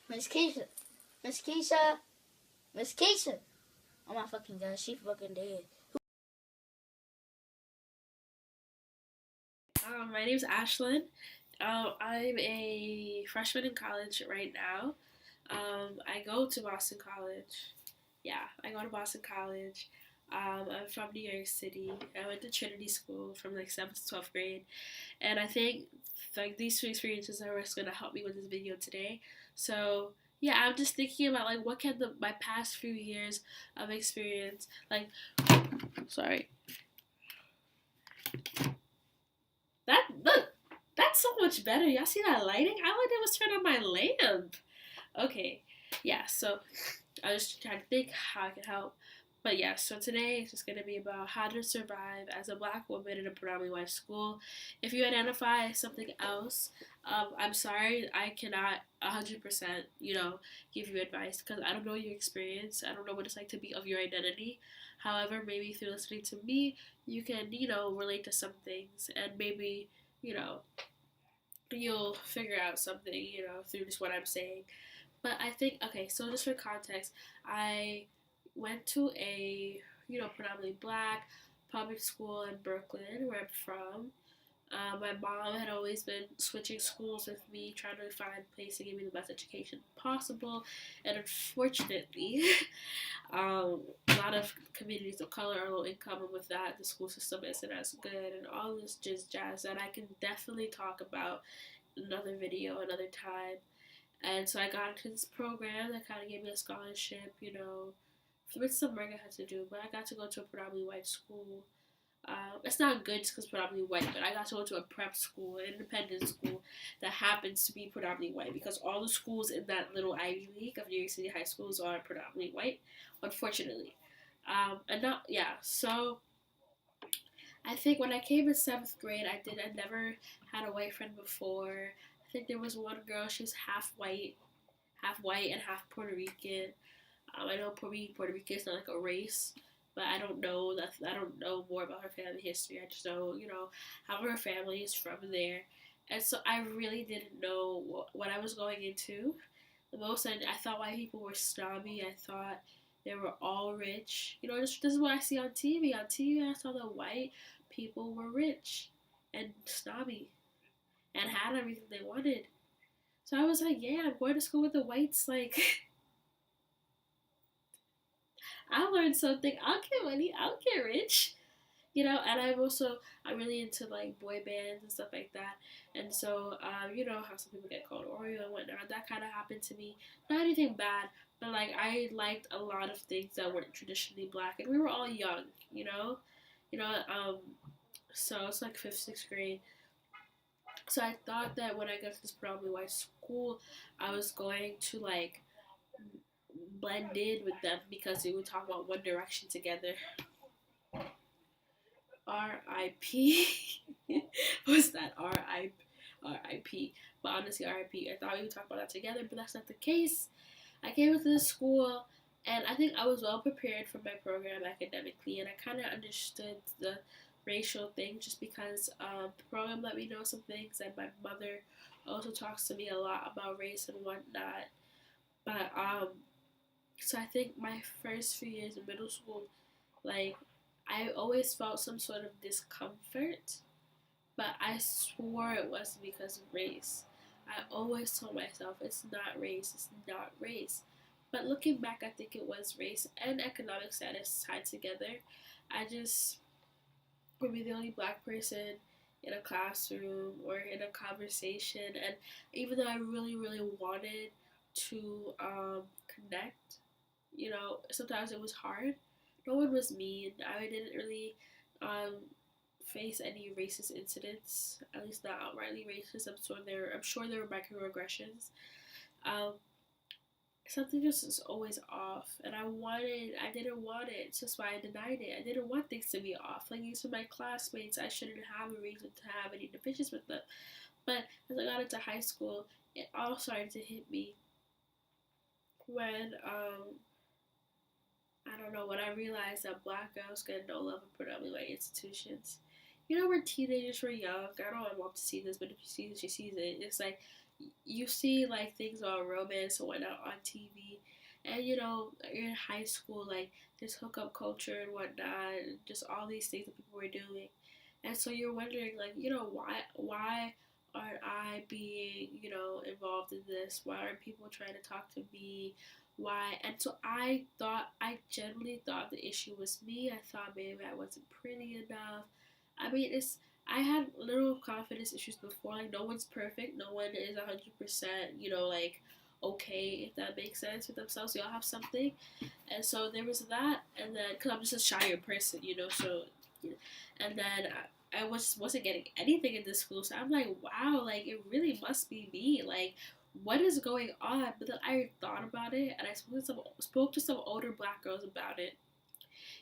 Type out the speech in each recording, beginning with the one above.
Miss Keisha. Miss Keisha. Miss Keisha. Oh my fucking god, she fucking dead. My name's Ashlyn. I'm a freshman in college right now. I go to Boston College. Yeah, I go to Boston College. I'm from New York City. I went to Trinity School from like 7th to 12th grade. And I think like these two experiences are what's going to help me with this video today. So yeah, I'm just thinking about like what can my past few years of experience like. Sorry, that look, that's so much better. Y'all see that lighting? I like it was turn on my lamp. Okay, yeah. So I was trying to think how I could help. But yeah, so today it's just going to be about how to survive as a black woman in a predominantly white school. If you identify as something else, I'm sorry, I cannot 100%, give you advice because I don't know your experience. I don't know what it's like to be of your identity. However, maybe through listening to me, you can, relate to some things and maybe, you know, you'll figure out something, through just what I'm saying. But I think, okay, so just for context, I went to a, predominantly black public school in Brooklyn, where I'm from. My mom had always been switching schools with me, trying to find a place to give me the best education possible. And unfortunately, a lot of communities of color are low income, and with that, the school system isn't as good, and all this just jazz that I can definitely talk about in another video, another time. And so I got into this program that kind of gave me a scholarship, with some work I had to do, but I got to go to a predominantly white school. It's not good just because predominantly white, but I got to go to a prep school, an independent school that happens to be predominantly white because all the schools in that little Ivy League of New York City high schools are predominantly white, unfortunately. And not, yeah, so I think when I came in 7th grade, I never had a white friend before. I think there was one girl, she was half white and half Puerto Rican. I know Puerto Rican is not like a race, but I don't know more about her family history. I just know, how her family is from there, and so I really didn't know what I was going into. The most I thought white people were snobby. I thought they were all rich. This is what I see on TV. On TV, I saw that white people were rich and snobby and had everything they wanted. So I was like, yeah, I'm going to school with the whites. Like, I learned something. I'll get money. I'll get rich. And I'm really into like boy bands and stuff like that. And so, how some people get called Oreo and whatnot. That kind of happened to me. Not anything bad, but like I liked a lot of things that weren't traditionally black, and we were all young. You know. So it's like 5th, 6th grade. So I thought that when I got to this predominantly white school, I was going to like blend in with them because we would talk about One Direction together. R.I.P. Was that R.I.P. But honestly, R.I.P. I thought we would talk about that together, but that's not the case. I came into this school, and I think I was well prepared for my program academically, and I kind of understood the racial thing just because the program let me know some things, and my mother also talks to me a lot about race and whatnot. But so I think my first few years in middle school, like I always felt some sort of discomfort, but I swore it wasn't because of race. I always told myself it's not race, it's not race. But looking back, I think it was race and economic status tied together. I just would be the only black person in a classroom or in a conversation, and even though I really, really wanted to connect, sometimes it was hard. No one was mean. I didn't really um, face any racist incidents, at least not outrightly racist. I'm sure there were microaggressions. Um, Something just is always off, and I didn't want it. So that's why I denied it. I didn't want things to be off. Like these were my classmates. I shouldn't have a reason to have any divisions with them. But as I got into high school, it all started to hit me when I don't know, when I realized that black girls get no love in predominantly white institutions. We're teenagers, we're young. I don't want mom to see this, but if she sees this, she sees it. It's like you see like things about romance or whatnot on TV, and you know you're in high school, like there's hookup culture and whatnot, and just all these things that people were doing, and so you're wondering like why aren't I being involved in this? Why aren't people trying to talk to me? Why? And so I genuinely thought the issue was me. I thought maybe I wasn't pretty enough. I mean, I had little confidence issues before. Like, no one's perfect. No one is 100%, like, okay, if that makes sense with themselves. We all have something. And so there was that. And then, because I'm just a shyer person, so, and then I wasn't getting anything in this school. So I'm like, wow, like, it really must be me. Like, what is going on? But then I thought about it, and I spoke to some older black girls about it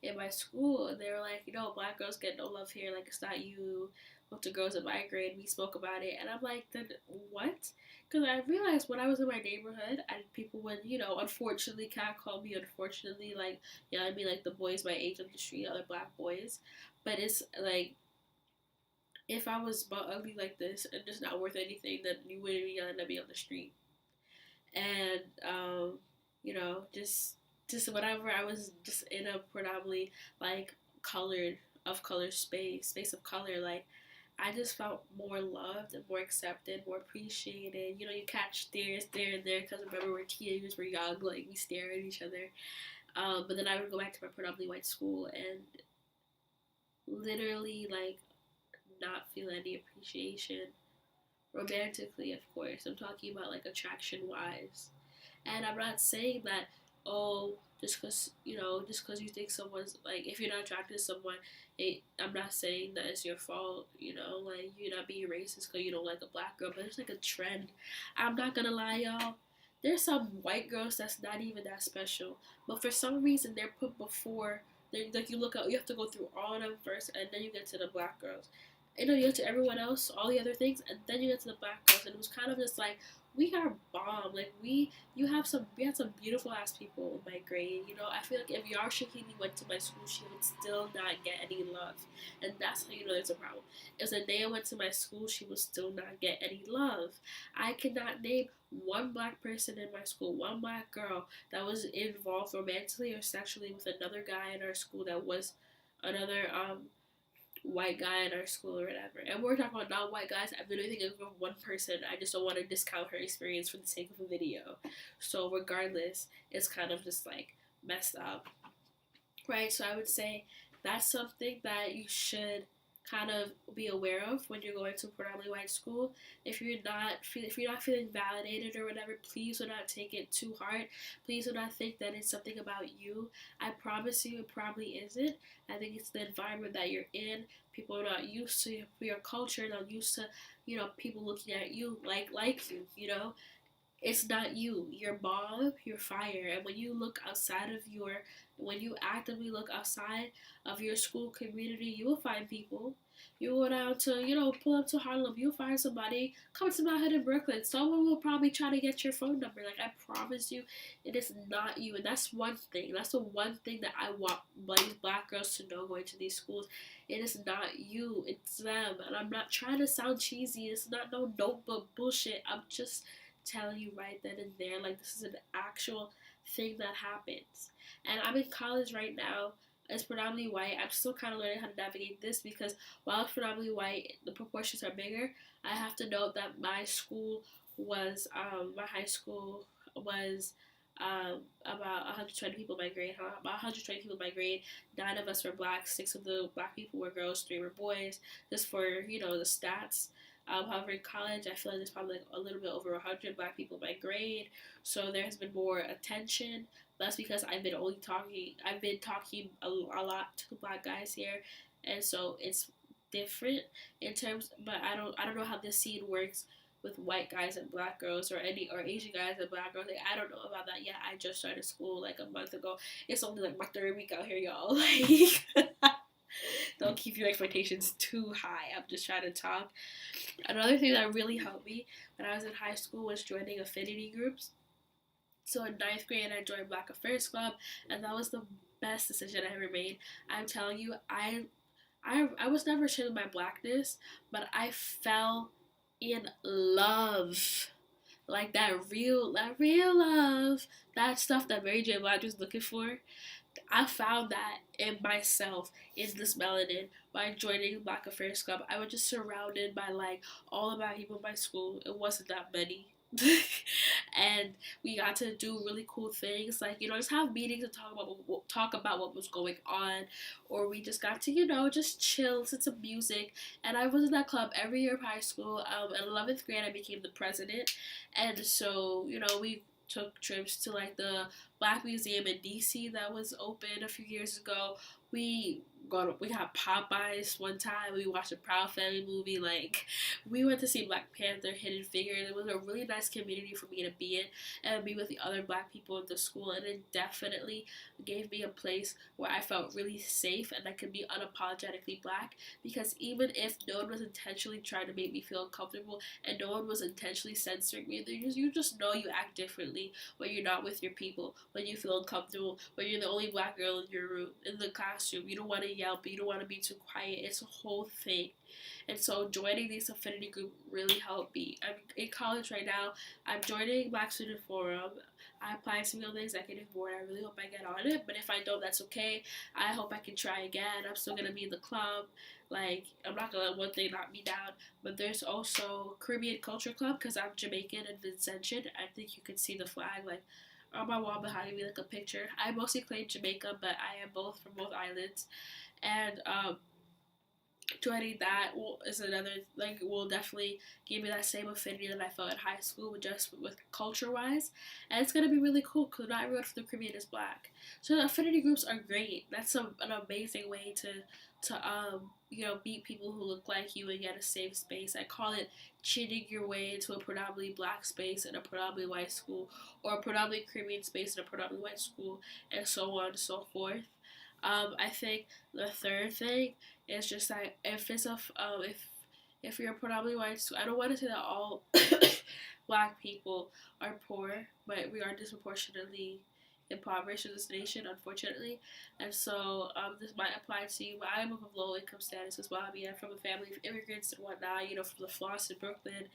in my school, and they were like, black girls get no love here. Like, it's not you. With the girls in my grade, we spoke about it, and I'm like, then what? Because I realized when I was in my neighborhood, and people would, unfortunately, catcall me, unfortunately, like, I mean, like the boys my age on the street, other black boys, but it's like, if I was butt ugly like this and just not worth anything, then you wouldn't be yelling at me on the street. And just whatever, I was just in a predominantly like color space of color, like I just felt more loved and more accepted, more appreciated. You catch stares there and there because remember we're teenagers, we're young, like we stare at each other. But then I would go back to my predominantly white school and literally like not feel any appreciation romantically, of course. I'm talking about like attraction wise. And I'm not saying that, oh, just because you think someone's like, if you're not attracted to someone, I'm not saying that it's your fault, like you're not being racist because you don't like a black girl, but it's like a trend. I'm not gonna lie, y'all. There's some white girls that's not even that special, but for some reason they're put before. Like you look up, you have to go through all of them first, and then you get to the black girls. You get to everyone else, all the other things, and then you get to the black girls, and it was kind of just like we are bomb. Like we had some beautiful ass people in my grade. I feel like if Yar Shahidi went to my school, she would still not get any love, and that's how you know there's a problem. If Zendaya went to my school, she would still not get any love. I cannot name one black person in my school, one black girl that was involved romantically or sexually with another guy in our school that was another white guy in our school or whatever. And we're talking about non-white guys. I've been thinking of one person. I just don't want to discount her experience for the sake of a video. So regardless, it's kind of just like messed up, right? So I would say that's something that you should kind of be aware of when you're going to a predominantly white school. If you're not feeling validated or whatever, please do not take it too hard. Please do not think that it's something about you. I promise you, it probably isn't. I think it's the environment that you're in. People are not used to your culture, not used to people looking at you like you. It's not you. You're bomb, you're fire. And when you actively look outside of your school community, you will find people. You go down to, pull up to Harlem, you'll find somebody. Come to my hood in Brooklyn. Someone will probably try to get your phone number. Like, I promise you, it is not you. And that's one thing. That's the one thing that I want these black girls to know going to these schools. It is not you. It's them. And I'm not trying to sound cheesy. It's not no notebook bullshit. I'm just telling you right then and there, like, this is an actual thing that happens. And I'm in college right now. It's predominantly white. I'm still kind of learning how to navigate this because while it's predominantly white, the proportions are bigger. I have to note that my high school was about 120 people in my grade. About 120 people in my grade. 9 of us were black. 6 of the black people were girls. 3 were boys. Just for the stats. However, in college, I feel like there's probably like a little bit over 100 black people in my grade, so there has been more attention. That's because I've been talking a lot to the black guys here, and so it's different in terms. But I don't know how this scene works with white guys and black girls or Asian guys and black girls. Like, I don't know about that yet. I just started school like a month ago. It's only like my 3rd week out here, y'all. Like. Don't keep your expectations too high. I'm just trying to talk. Another thing that really helped me when I was in high school was joining Affinity Groups. So in 9th grade, I joined Black Affairs Club, and that was the best decision I ever made. I'm telling you, I was never ashamed of my blackness, but I fell in love like that real love, that stuff that Mary J. Blige was looking for. I found that in myself in this melanin by joining Black Affairs Club. I was just surrounded by like all the black people in my school. It wasn't that many. And we got to do really cool things, like just have meetings and talk about what was going on, or we just got to just chill, listen to music. And I was in that club every year of high school. In 11th grade, I became the president, and so we took trips to like the Black Museum in DC that was open a few years ago. We got Popeyes one time. We watched a Proud Family movie. Like, we went to see Black Panther, Hidden Figures. It was a really nice community for me to be in and be with the other black people in the school. And it definitely gave me a place where I felt really safe and I could be unapologetically black. Because even if no one was intentionally trying to make me feel uncomfortable and no one was intentionally censoring me, you just know you act differently when you're not with your people, when you feel uncomfortable, when you're the only black girl in your room, in the classroom. You don't want to yell, but you don't want to be too quiet. It's a whole thing. And so joining these affinity group really helped me. I'm in college right now. I'm joining Black Student Forum. I applied to be on the executive board. I really hope I get on it. But if I don't, that's okay. I hope I can try again. I'm still going to be in the club. Like, I'm not going to let one thing knock me down. But there's also Caribbean Culture Club because I'm Jamaican and Vincentian. I think you can see the flag, like, on my wall behind me, like a picture. I mostly claim Jamaica, but I am both from both islands. And joining that will definitely give me that same affinity that I felt in high school, with culture wise, and it's gonna be really cool because not everyone from the Caribbean is black. So affinity groups are great. That's an amazing way to meet people who look like you and get a safe space. I call it cheating your way into a predominantly black space in a predominantly white school, or a predominantly Caribbean space in a predominantly white school, and so on and so forth. I think the third thing is just that if you're predominantly white, so I don't want to say that all black people are poor, but we are disproportionately impoverished in this nation, unfortunately. And so this might apply to you, but I am of low income status as well. I mean, I'm from a family of immigrants and whatnot, from the floss in Brooklyn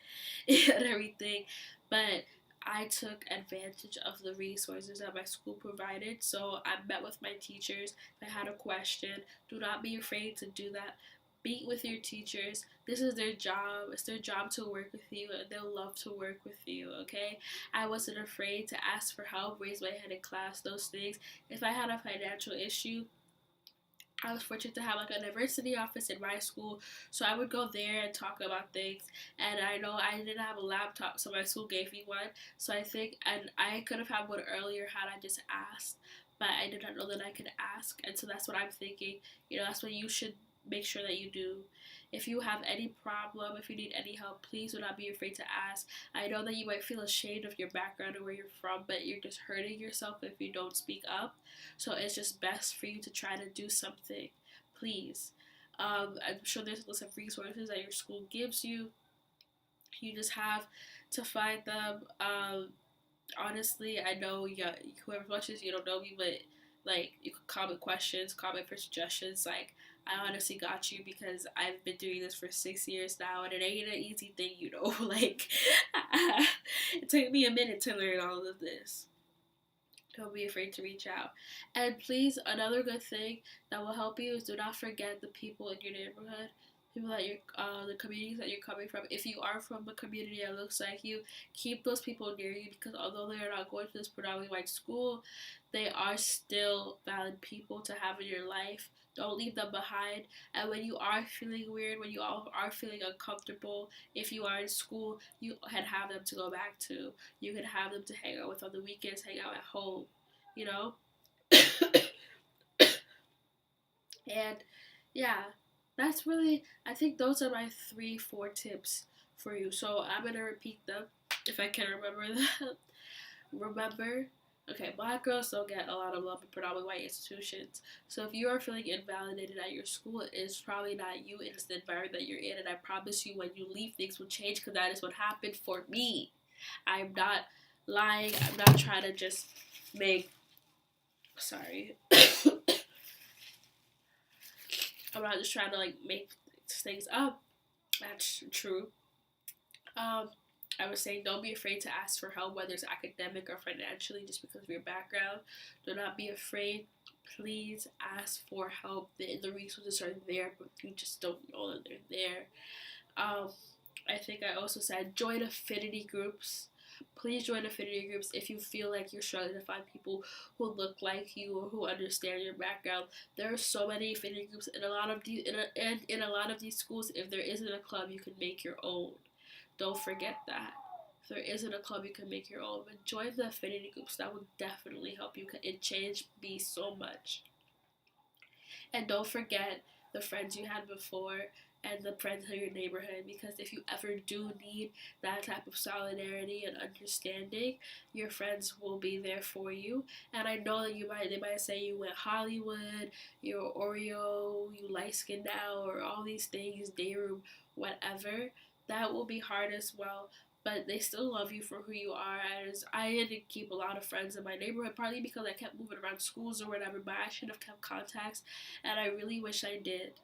and everything. But I took advantage of the resources that my school provided. So I met with my teachers. If I had a question, do not be afraid to do that. Meet with your teachers. This is their job. It's their job to work with you, and they'll love to work with you, okay? I wasn't afraid to ask for help, raise my hand in class, those things. If I had a financial issue, I was fortunate to have like a diversity office in my school, so I would go there and talk about things. And I know I didn't have a laptop, so my school gave me one. So I think, and I could have had one earlier had I just asked, but I did not know that I could ask. And so that's what I'm thinking. That's what you should make sure that you do. If you have any problem, if you need any help, please do not be afraid to ask. I know that you might feel ashamed of your background or where you're from, but you're just hurting yourself if you don't speak up. So it's just best for you to try to do something. Please. I'm sure there's a list of resources that your school gives you. You just have to find them. Honestly, I know whoever watches, you don't know me, but like you could comment questions, comment for suggestions. Like, I honestly got you because I've been doing this for 6 years now, and it ain't an easy thing, like it took me a minute to learn all of this. Don't be afraid to reach out. And please, another good thing that will help you is do not forget the people in your neighborhood, people that the communities that you're coming from. If you are from a community that looks like you, keep those people near you, because although they are not going to this predominantly white school, they are still valid people to have in your life. Don't leave them behind. And when you are feeling weird, when you are feeling uncomfortable, if you are in school, you can have them to go back to. You can have them to hang out with on the weekends, hang out at home, And yeah, that's really, I think those are my 4 tips for you. So I'm going to repeat them if I can remember them. Remember, okay, black girls don't get a lot of love in predominantly white institutions. So if you are feeling invalidated at your school, it's probably not you, it's the environment that you're in. And I promise you, when you leave, things will change, because that is what happened for me. I'm not lying. I'm not trying to just make, sorry. I'm not just trying to like make things up. That's true. I was saying, don't be afraid to ask for help, whether it's academic or financially, just because of your background. Do not be afraid. Please ask for help. The resources are there, but you just don't know that they're there. Um, I think I also said join affinity groups. Please join affinity groups if you feel like you're struggling to find people who look like you or who understand your background. There are so many affinity groups in a lot of these in a lot of these schools. If there isn't a club, you can make your own. Don't forget that. If there isn't a club, you can make your own. But join the affinity groups. That will definitely help you. It changed me so much. And don't forget the friends you had before and the friends in your neighborhood, because if you ever do need that type of solidarity and understanding, your friends will be there for you. And I know that they might say you went Hollywood, you're Oreo, you light skin now, or all these things, day room, whatever. That will be hard as well, but they still love you for who you are. As I didn't keep a lot of friends in my neighborhood, partly because I kept moving around schools or whatever, but I should have kept contacts, and I really wish I did,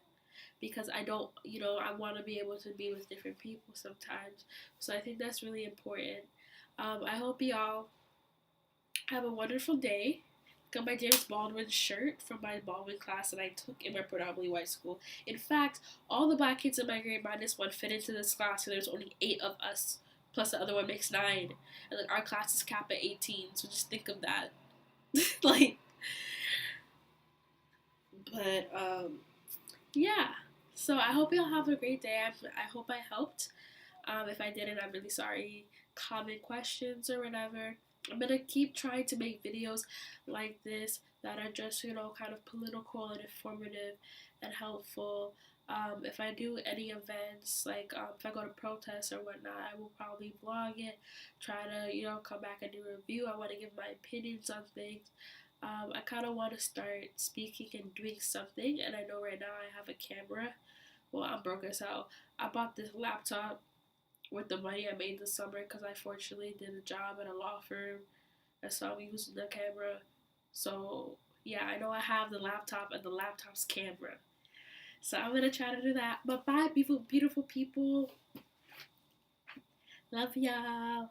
because I don't, I want to be able to be with different people sometimes. So I think that's really important. I hope y'all have a wonderful day. Got my James Baldwin shirt from my Baldwin class that I took in my predominantly white school. In fact, all the black kids in my grade minus one fit into this class, and there's only 8 of us, plus the other one makes 9. And like our class is capped at 18, so just think of that. like, but yeah. So I hope y'all have a great day. I hope I helped. If I didn't, I'm really sorry. Comment questions or whatever. I'm gonna keep trying to make videos like this that are just, kind of political and informative and helpful. If I do any events, like if I go to protests or whatnot, I will probably vlog it, try to, come back and do a review. I want to give my opinions on things. I kind of want to start speaking and doing something, and I know right now I have a camera. Well, I'm broke as hell. I bought this laptop with the money I made this summer because I fortunately did a job at a law firm, and so I'm using the camera. So yeah, I know I have the laptop and the laptop's camera. So I'm gonna try to do that. But bye, beautiful, beautiful people. Love y'all.